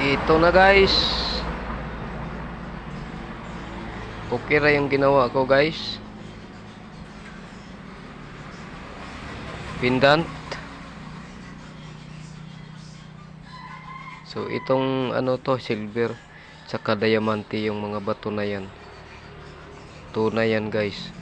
Ito na guys. Okay ra yung ginawa ko guys. Pendant. So itong ano to, silver saka diamante yung mga bato na yan. Tunay yan guys.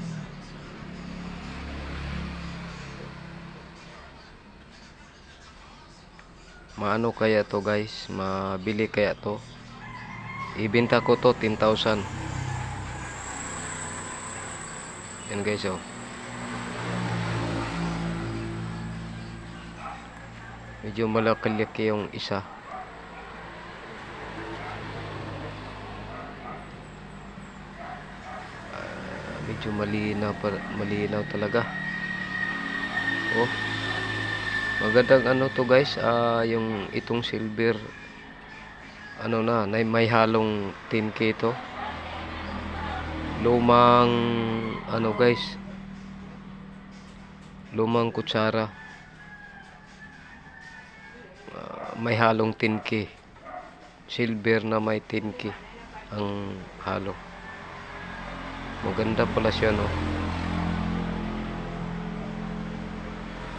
Maano kaya to guys? Mabili kaya to? Ibenta ko to 10,000. Yan guys oh. Medyo malaki-laki yung isa. Medyo malinaw talaga. Oh. Magandang ano to guys, yung itong silver ano na, may halong 10K to. Lumang ano guys, lumang kutsara. May halong 10K. Silver na may 10K ang halo. Maganda pala siya no.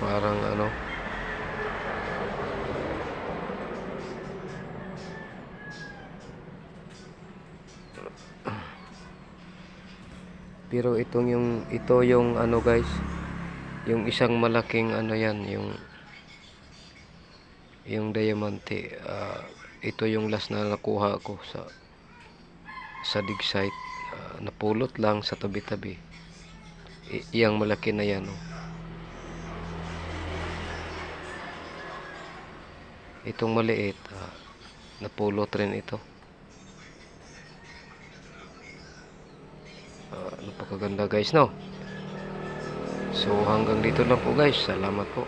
Parang ano, pero ito yung ano guys, yung isang malaking ano yan, yung diamante. Ito yung last na nakuha ko sa dig site. Napulot lang sa tabi-tabi. Iyang malaki na yan oh. Itong maliit, napulot rin ito. Napakaganda guys no. So hanggang dito lang po guys. Salamat po.